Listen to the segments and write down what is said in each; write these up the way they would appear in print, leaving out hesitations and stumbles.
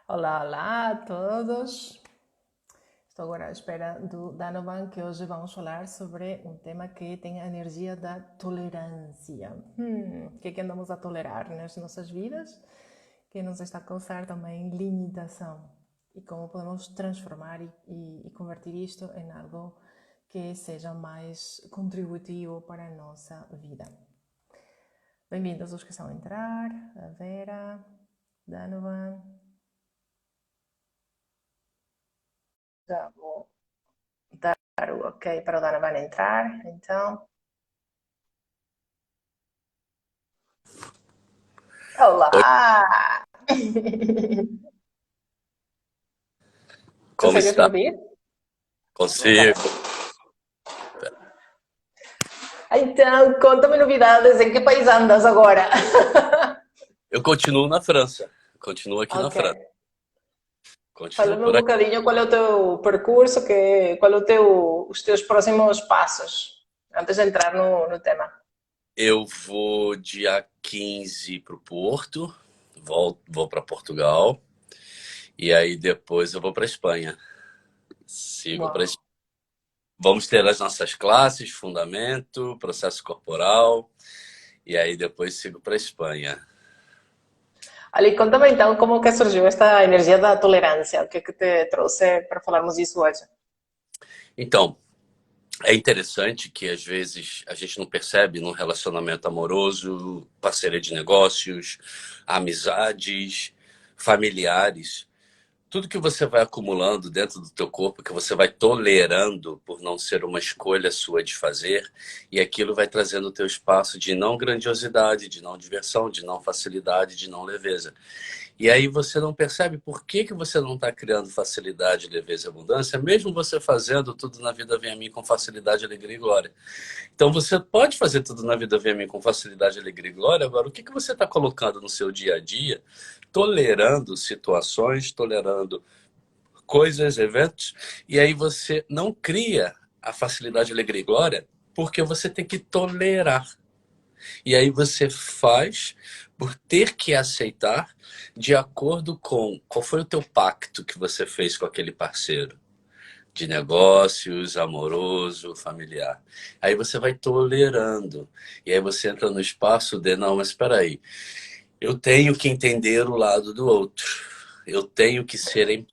Olá, olá a todos. Estou agora à espera do Danovan, que hoje vamos falar sobre um tema que tem a energia da tolerância. O que é que andamos a tolerar nas nossas vidas? Que nos está a causar também limitação. E como podemos transformar e convertir isto em algo que seja mais contributivo para a nossa vida. Bem-vindos os que estão a entrar, a Vera, Danovan. Já vou dar o ok para o Donovan entrar, então. Oi, Olá! como Consegues me está? ouvir? Ok. Consigo. Então, conta-me novidades, em que país andas agora? Eu continuo na França. Continuo aqui na Ok. França. Continuo Fala-me um por aqui. bocadinho qual é o teu percurso, qual é os teus próximos passos, antes de entrar no tema. Eu vou dia 15 para o Porto, vou para Portugal, e aí depois eu vou para Espanha. Sigo para Uau. Espanha. Vamos ter as nossas classes, fundamento, processo corporal, e aí depois sigo para Espanha. Ali, conta-me então como que surgiu esta energia da tolerância, o que é que te trouxe para falarmos disso hoje? Então, é interessante que às vezes a gente não percebe num relacionamento amoroso, parceria de negócios, amizades, familiares, tudo que você vai acumulando dentro do teu corpo, que você vai tolerando por não ser uma escolha sua de fazer, e aquilo vai trazendo o teu espaço de não grandiosidade, de não diversão, de não facilidade, de não leveza. E aí você não percebe por que, que você não está criando facilidade, leveza e abundância, mesmo você fazendo tudo na vida vem a mim com facilidade, alegria e glória. Então você pode fazer tudo na vida vem a mim com facilidade, alegria e glória. Agora, o que, que você está colocando no seu dia a dia, tolerando situações, tolerando coisas, eventos, e aí você não cria a facilidade, alegria e glória porque você tem que tolerar. E aí você faz por ter que aceitar de acordo com qual foi o teu pacto que você fez com aquele parceiro de negócios, amoroso, familiar. Aí você vai tolerando. E aí você entra no espaço de, não, mas espera aí. Eu tenho que entender o lado do outro. Eu tenho que ser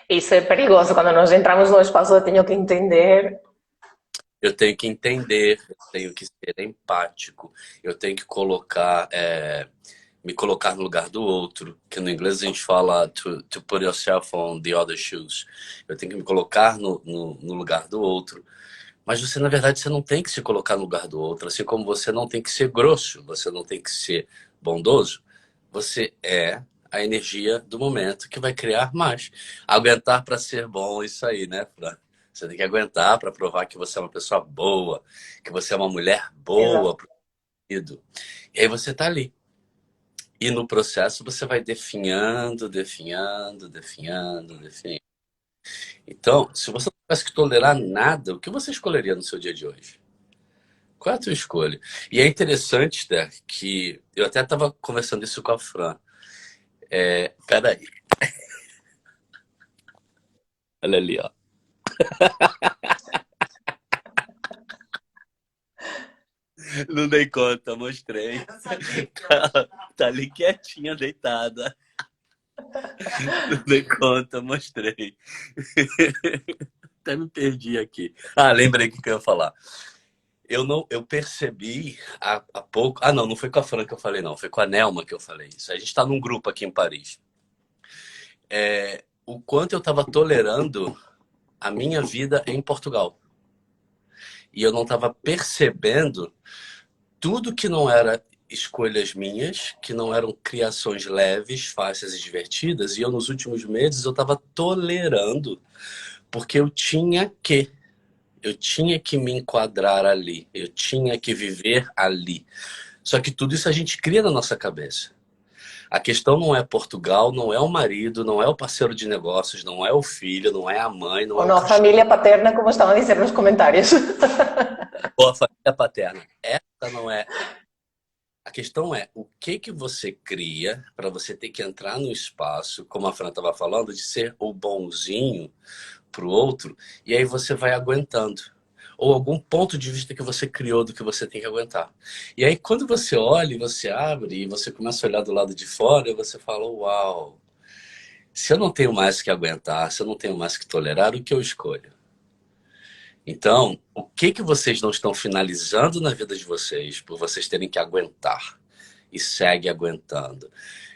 Isso é perigoso, quando nós entramos no espaço eu tenho que entender. eu tenho que entender, eu tenho que ser empático, eu tenho que me colocar no lugar do outro, que no inglês a gente fala to put yourself on the other shoes. Eu tenho que me colocar no lugar do outro. Mas você, na verdade, você não tem que se colocar no lugar do outro, assim como você não tem que ser grosso, você não tem que ser bondoso. Você é a energia do momento que vai criar mais. Aguentar para ser bom, isso aí, né, Fran? Você tem que aguentar para provar que você é uma pessoa boa, que você é uma mulher boa Exato. pro marido. E aí você tá ali. E no processo você vai definhando, definhando, definhando, definhando. Então, se você não tivesse que tolerar nada, o que você escolheria no seu dia de hoje? Qual é a tua escolha? E é interessante, Esther, que eu até estava conversando isso com a Fran. Peraí, olha ali, ó. Não dei conta, mostrei. Tá ali quietinha, deitada. Não dei conta, mostrei. Até me perdi aqui. Ah, lembrei o que eu ia falar. Eu percebi há pouco. Ah, não, não foi com a Fran que eu falei, não. Foi com a Nelma que eu falei isso. A gente está num grupo aqui em Paris. O quanto eu estava tolerando a minha vida em Portugal. E eu não estava percebendo tudo que não era escolhas minhas, que não eram criações leves, fáceis e divertidas. E eu, nos últimos meses, eu estava tolerando, porque eu tinha que me enquadrar ali, eu tinha que viver ali. Só que tudo isso a gente cria na nossa cabeça. A questão não é Portugal, não é o marido, não é o parceiro de negócios, não é o filho, não é a mãe, não Ou é o não, cachorro, família paterna, como estavam a dizer nos comentários. ou a família paterna. Essa não é. A questão é o que que você cria para você ter que entrar no espaço, como a Fran estava falando, de ser o bonzinho para o outro, e aí você vai aguentando. Ou algum ponto de vista que você criou do que você tem que aguentar. E aí, quando você olha, e você abre e você começa a olhar do lado de fora, e você fala: Uau, se eu não tenho mais que aguentar, se eu não tenho mais que tolerar, o que eu escolho? Então, o que que vocês não estão finalizando na vida de vocês por vocês terem que aguentar? E segue aguentando.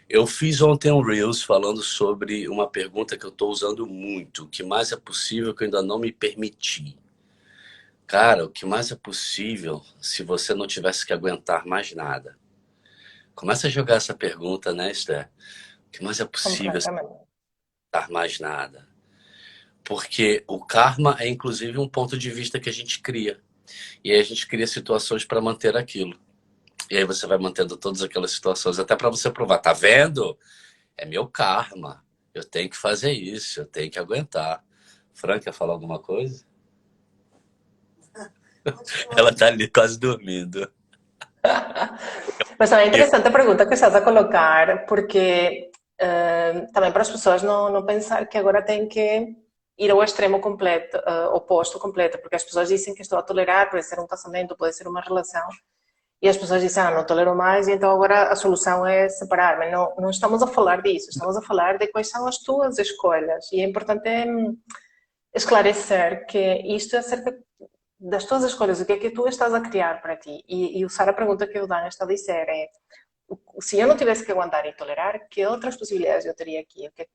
Eu fiz ontem um Reels falando sobre uma pergunta que eu estou usando muito. O que mais é possível que eu ainda não me permiti? Cara, o que mais é possível se você não tivesse que aguentar mais nada? Começa a jogar essa pergunta, né, Esther? O que mais é possível se Completamente. não aguentar mais nada? Porque o karma é inclusive um ponto de vista que a gente cria. E aí a gente cria situações para manter aquilo. E aí você vai mantendo todas aquelas situações até para você provar. Tá vendo? É meu karma. Eu tenho que fazer isso, eu tenho que aguentar. Fran, quer falar alguma coisa? Ela tá ali quase dormindo. Mas também é interessante a pergunta que estás a colocar, porque também para as pessoas não pensar que agora tem que ir ao extremo completo, oposto completo, porque as pessoas dizem que estou a tolerar, pode ser um casamento, pode ser uma relação, e as pessoas dizem, não tolero mais, e então agora a solução é separar-me. Não estamos a falar disso, estamos a falar de quais são as tuas escolhas, e é importante esclarecer que isto é acerca das tuas escolhas, o que é que tu estás a criar para ti, e usar a pergunta que o Dan está a dizer é, se eu não tivesse que aguentar e tolerar, que outras possibilidades eu teria aqui? Que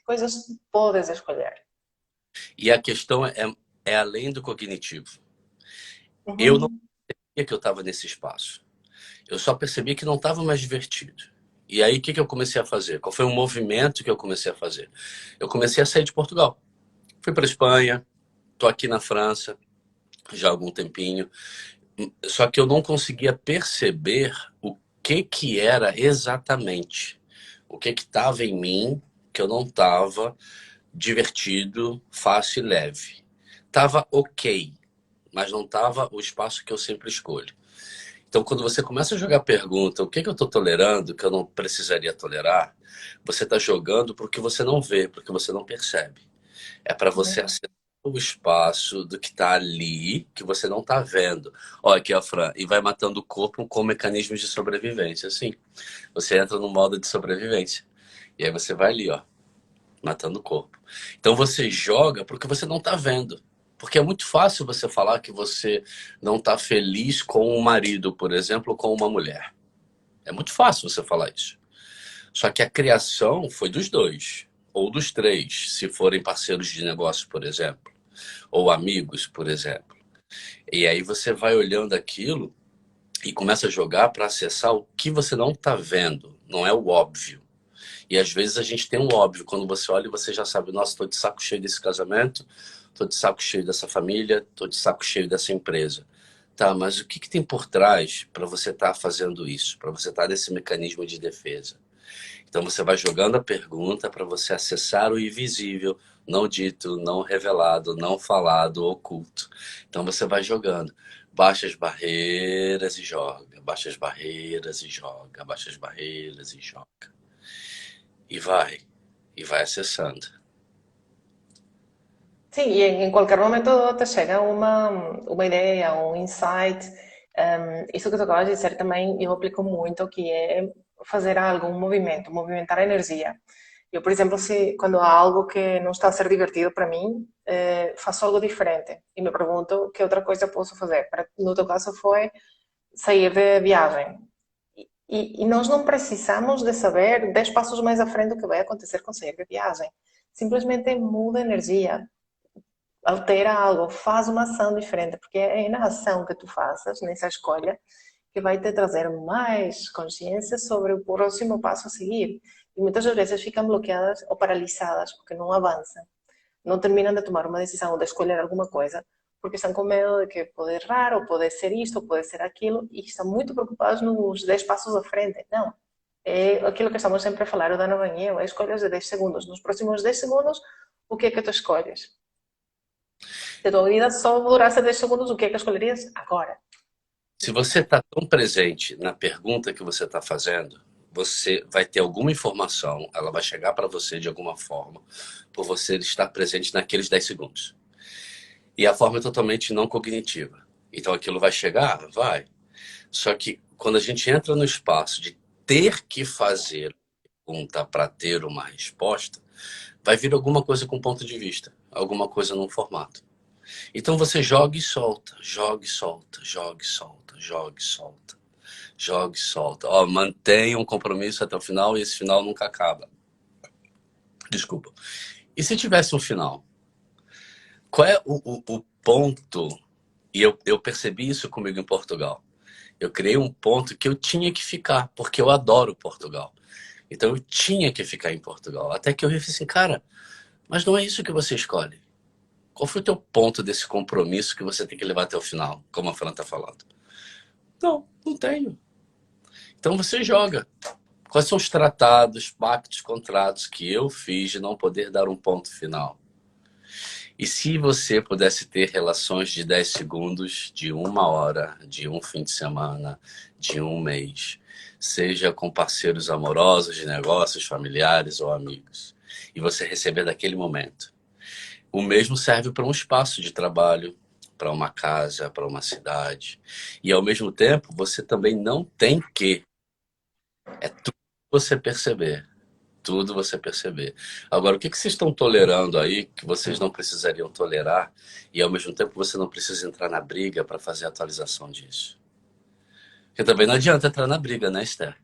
coisas podes escolher? E a questão é além do cognitivo. Eu não Uhum. sabia que eu estava nesse espaço. Eu só percebi que não estava mais divertido. E aí, o que que eu comecei a fazer? Qual foi o movimento que eu comecei a fazer? Eu comecei a sair de Portugal. Fui para Espanha, tô aqui na França já há algum tempinho. Só que eu não conseguia perceber o que que era exatamente. O que que estava em mim que eu não estava divertido, fácil e leve. Tava ok, mas não tava o espaço que eu sempre escolho. Então, quando você começa a jogar a pergunta, o que que eu estou tolerando, que eu não precisaria tolerar, você está jogando porque você não vê, porque você não percebe. É para você acessar o espaço do que está ali, que você não está vendo. Olha aqui, ó, Fran, e vai matando o corpo com mecanismos de sobrevivência. Assim, você entra no modo de sobrevivência. E aí você vai ali, ó, matando o corpo. Então você joga porque você não está vendo. Porque é muito fácil você falar que você não está feliz com um marido, por exemplo, ou com uma mulher. É muito fácil você falar isso. Só que a criação foi dos dois, ou dos três, se forem parceiros de negócio, por exemplo, ou amigos, por exemplo. E aí você vai olhando aquilo e começa a jogar para acessar o que você não está vendo, não é o óbvio. E às vezes a gente tem um óbvio, quando você olha e você já sabe, nossa, estou de saco cheio desse casamento, estou de saco cheio dessa família, estou de saco cheio dessa empresa. Tá, mas o que que tem por trás para você estar fazendo isso, para você estar nesse mecanismo de defesa? Então você vai jogando a pergunta para você acessar o invisível, não dito, não revelado, não falado, oculto. Então você vai jogando. Baixa as barreiras e joga, baixa as barreiras e joga, baixa as barreiras e joga. E vai acessando. Sim, e em qualquer momento te chega uma ideia, um insight. Isso que tu acabas de dizer também eu aplico muito, que é fazer algo, um movimento, movimentar a energia. Eu, por exemplo, se quando há algo que não está a ser divertido para mim, faço algo diferente e me pergunto que outra coisa posso fazer. No teu caso foi sair de viagem. E nós não precisamos de saber 10 passos mais à frente o que vai acontecer com sair de viagem. Simplesmente muda a energia, altera algo, faz uma ação diferente, porque é na ação que tu faças, nessa escolha, que vai te trazer mais consciência sobre o próximo passo a seguir. E muitas vezes ficam bloqueadas ou paralisadas porque não avançam, não terminam de tomar uma decisão ou de escolher alguma coisa, porque estão com medo de que pode errar, ou pode ser isto, ou pode ser aquilo, e estão muito preocupados nos 10 passos à frente. Não. É aquilo que estamos sempre a falar, o da nova é escolhas de 10 segundos. Nos próximos 10 segundos, o que é que tu escolhes? Se a tua vida só durasse 10 segundos, o que é que escolherias agora? Se você está tão presente na pergunta que você está fazendo, você vai ter alguma informação, ela vai chegar para você de alguma forma, por você estar presente naqueles 10 segundos. E a forma é totalmente não cognitiva. Então aquilo vai chegar? Vai. Só que quando a gente entra no espaço de ter que fazer pergunta para ter uma resposta, vai vir alguma coisa com ponto de vista, alguma coisa num formato. Então você joga e solta, joga e solta, joga e solta, joga e solta, joga e solta. Ó, mantenha um compromisso até o final e esse final nunca acaba. Desculpa. E se tivesse um final? Qual é o ponto? E eu percebi isso comigo em Portugal. Eu criei um ponto que eu tinha que ficar, porque eu adoro Portugal. Então eu tinha que ficar em Portugal. Até que eu falei assim, cara, mas não é isso que você escolhe. Qual foi o teu ponto desse compromisso que você tem que levar até o final, como a Fran está falando? Não, não tenho. Então você joga. Quais são os tratados, pactos, contratos que eu fiz de não poder dar um ponto final? E se você pudesse ter relações de 10 segundos, de 1 hora, de um fim de semana, de um mês, seja com parceiros amorosos, de negócios, familiares ou amigos, e você receber daquele momento. O mesmo serve para um espaço de trabalho, para uma casa, para uma cidade. E ao mesmo tempo, você também não tem que. É tudo você perceber. Tudo você perceber. Agora, o que vocês estão tolerando aí que vocês não precisariam tolerar e ao mesmo tempo você não precisa entrar na briga para fazer a atualização disso? Porque também não adianta entrar na briga, né, Esther?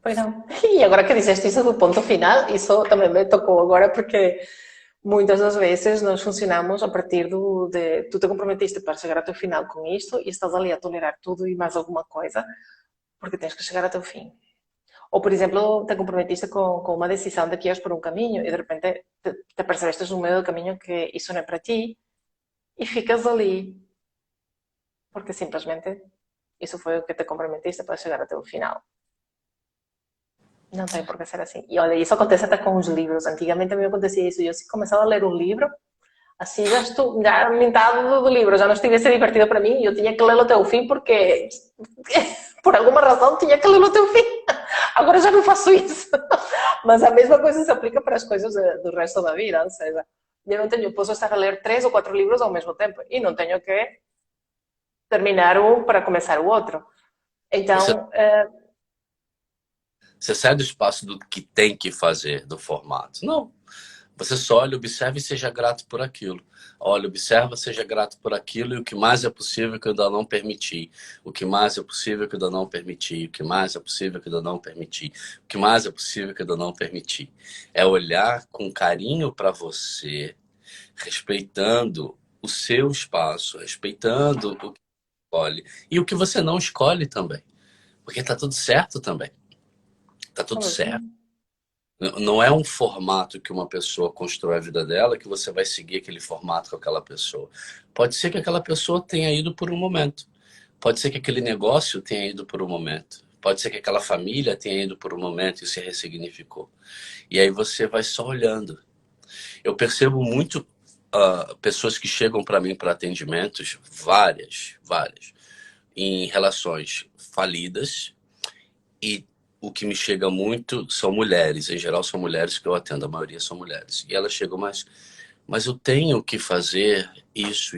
Pois não. E agora que disseste isso do ponto final, isso também me tocou agora porque muitas das vezes nós funcionamos a partir de tu te comprometiste para chegar até o final com isto e estás ali a tolerar tudo e mais alguma coisa porque tens que chegar até o fim. Ou, por exemplo, te comprometiste com uma decisão de que ias por um caminho e de repente te percebeste no meio do caminho que isso não é para ti e ficas ali porque simplesmente isso foi o que te comprometiste para chegar até o final. Não tem por que ser assim. E olha, isso acontece até com os livros. Antigamente também acontecia isso. Eu, se começava a ler um livro, assim já metade do livro já não estivesse divertido para mim, eu tinha que lê-lo até o fim porque, por alguma razão, tinha que lê-lo até o fim. Agora já não faço isso. Mas a mesma coisa se aplica para as coisas do resto da vida. Ou seja, eu não tenho, posso estar a ler 3 ou 4 livros ao mesmo tempo e não tenho que terminar um para começar o outro. Você, Então, você sai do espaço do que tem que fazer, do formato. Não. Você só olha, observa e seja grato por aquilo. Olha, observa, seja grato por aquilo e o que mais é possível que eu ainda não permiti. O que mais é possível que eu ainda não permiti. O que mais é possível que eu ainda não permiti. O que mais é possível que eu ainda não permiti. É olhar com carinho para você, respeitando o seu espaço, respeitando o que escolhe e o que você não escolhe também. Porque tá tudo certo também. Tá tudo certo. Não é um formato que uma pessoa constrói a vida dela que você vai seguir aquele formato com aquela pessoa. Pode ser que aquela pessoa tenha ido por um momento. Pode ser que aquele negócio tenha ido por um momento. Pode ser que aquela família tenha ido por um momento e se ressignificou. E aí você vai só olhando. Eu percebo muito pessoas que chegam para mim para atendimentos, várias, em relações falidas e o que me chega muito são mulheres, em geral são mulheres que eu atendo, a maioria são mulheres. E elas chegam, mas eu tenho que fazer isso.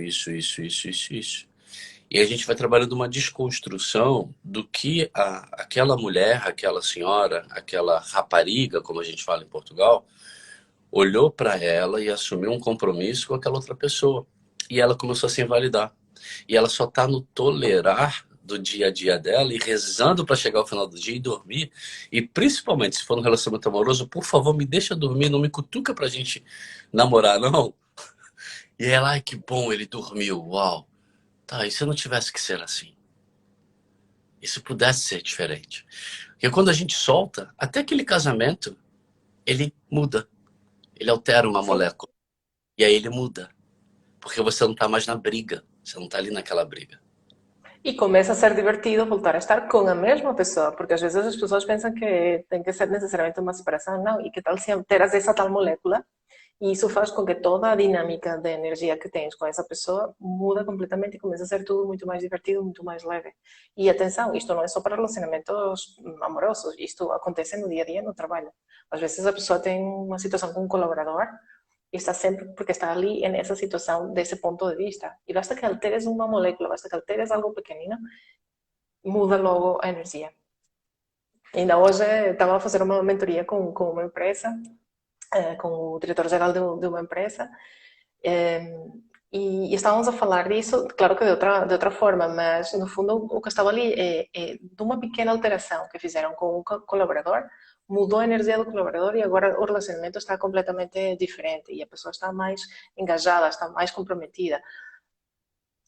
E a gente vai trabalhando uma desconstrução do que aquela mulher, aquela senhora, aquela rapariga, como a gente fala em Portugal, olhou para ela e assumiu um compromisso com aquela outra pessoa. E ela começou a se invalidar. E ela só está no tolerar do dia a dia dela e rezando para chegar ao final do dia e dormir. E principalmente se for um relacionamento amoroso, por favor, me deixa dormir, não me cutuca pra gente namorar, não. E ela, ai, que bom, ele dormiu, uau. Tá, e se não tivesse que ser assim? E se pudesse ser diferente? Porque quando a gente solta, até aquele casamento, ele muda. Ele altera uma sim. molécula. E aí ele muda. Porque você não tá mais na briga. Você não tá ali naquela briga. E começa a ser divertido voltar a estar com a mesma pessoa, porque às vezes as pessoas pensam que tem que ser necessariamente uma separação, não, e que tal se alteras essa tal molécula, e isso faz com que toda a dinâmica de energia que tens com essa pessoa muda completamente e começa a ser tudo muito mais divertido, muito mais leve. E atenção, isto não é só para relacionamentos amorosos, isto acontece no dia a dia, no trabalho. Às vezes a pessoa tem uma situação com um colaborador e está sempre porque está ali nessa situação desse ponto de vista. E basta que alteres uma molécula, basta que alteres algo pequenino, muda logo a energia. Ainda hoje estava a fazer uma mentoria com uma empresa, com o diretor-geral de uma empresa, e estávamos a falar disso, claro que de outra forma, mas no fundo o que estava ali é de uma pequena alteração que fizeram com o colaborador, mudou a energia do colaborador e agora o relacionamento está completamente diferente e a pessoa está mais engajada, está mais comprometida.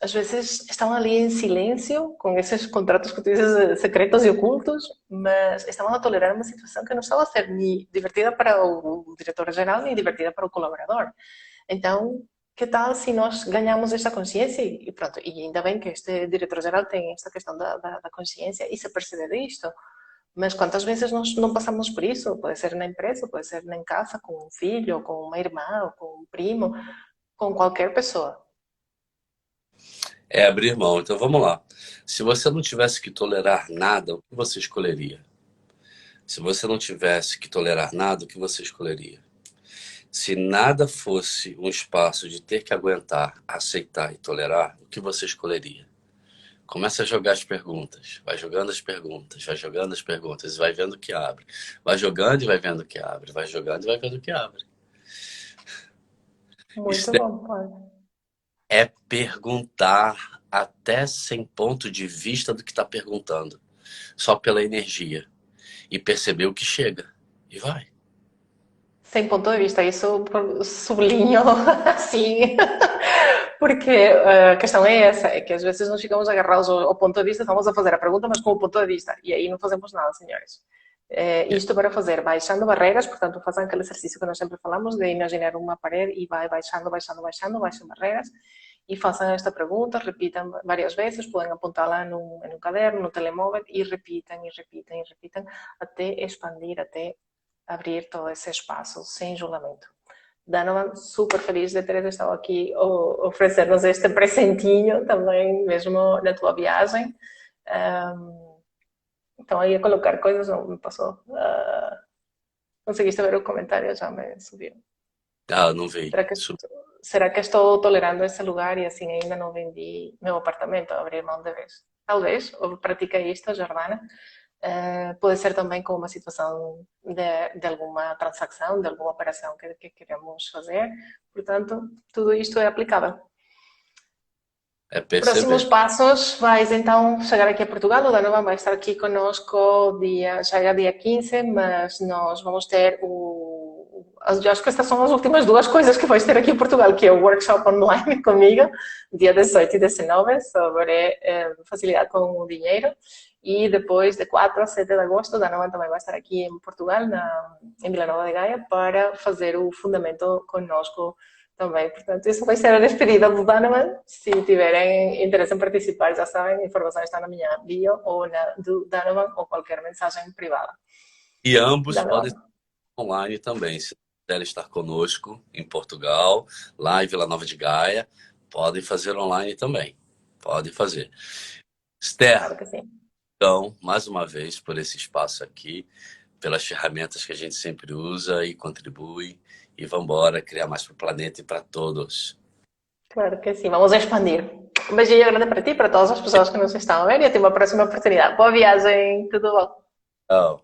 Às vezes estão ali em silêncio, com esses contratos que tu dizes secretos e ocultos, mas estavam a tolerar uma situação que não estava a ser nem divertida para o diretor-geral, nem divertida para o colaborador. Então, que tal se nós ganhamos esta consciência e pronto, e ainda bem que este diretor-geral tem esta questão da consciência e se percebe disto, mas quantas vezes nós não passamos por isso? Pode ser na empresa, pode ser em casa, com um filho, com uma irmã, com um primo, com qualquer pessoa. É abrir mão. Então vamos lá. Se você não tivesse que tolerar nada, o que você escolheria? Se você não tivesse que tolerar nada, o que você escolheria? Se nada fosse um espaço de ter que aguentar, aceitar e tolerar, o que você escolheria? Começa a jogar as perguntas. Vai jogando as perguntas, vai jogando as perguntas e vai vendo o que abre. Vai jogando e vai vendo o que abre. Vai jogando e vai vendo o que abre. Isso Muito bom, Paulo. é perguntar até sem ponto de vista do que está perguntando. Só pela energia. E perceber o que chega. E vai. Sem ponto de vista, isso sublinho assim, porque a questão é essa, é que às vezes nós ficamos agarrados ao ponto de vista, estamos a fazer a pergunta, mas com o ponto de vista, e aí não fazemos nada, senhores. Isto para fazer, baixando barreiras, portanto, façam aquele exercício que nós sempre falamos de imaginar uma parede e vai baixando, baixando, baixando, baixam barreiras, e façam esta pergunta, repitam várias vezes, podem apontá-la num caderno, no telemóvel, e repitam, e repitam, e repitam, até expandir, até abrir todo esse espaço, sem julgamento. Donovan, super feliz de ter estado aqui oferecer-nos este presentinho também, mesmo na tua viagem. Então, aí a colocar coisas, não me passou. Conseguiste ver o comentário, já me subiu. Ah, não veio. Será que estou tolerando esse lugar e assim ainda não vendi meu apartamento? Abrir mão de vez. Talvez, ou pratiquei isto, Jordana. Pode ser também com uma situação de alguma transação, de alguma operação que queremos fazer. Portanto, tudo isto é aplicável. É perceber. Próximos passos, vais então chegar aqui a Portugal, o Donovan vai estar aqui conosco já é dia 15, mas nós vamos ter eu acho que estas são as últimas duas coisas que vais ter aqui em Portugal, que é o workshop online comigo, dia 18 e 19, sobre facilidade com o dinheiro, e depois de 4 a 7 de agosto, o Donovan também vai estar aqui em Portugal, em Vila Nova de Gaia, para fazer o fundamento conosco também. Portanto, isso vai ser a despedida do Donovan. Se tiverem interesse em participar, já sabem, a informação está na minha bio ou na do Donovan ou qualquer mensagem privada. E ambos podem ser online também. Se quiserem estar conosco em Portugal, lá em Vila Nova de Gaia, podem fazer online também. Podem fazer. Esther, claro que sim. Então, mais uma vez, por esse espaço aqui, pelas ferramentas que a gente sempre usa e contribui. E vamos embora criar mais para o planeta e para todos. Claro que sim, vamos expandir. Um beijinho grande para ti e para todas as pessoas que nos estão a ver e até uma próxima oportunidade. Boa viagem, tudo bom? Tchau.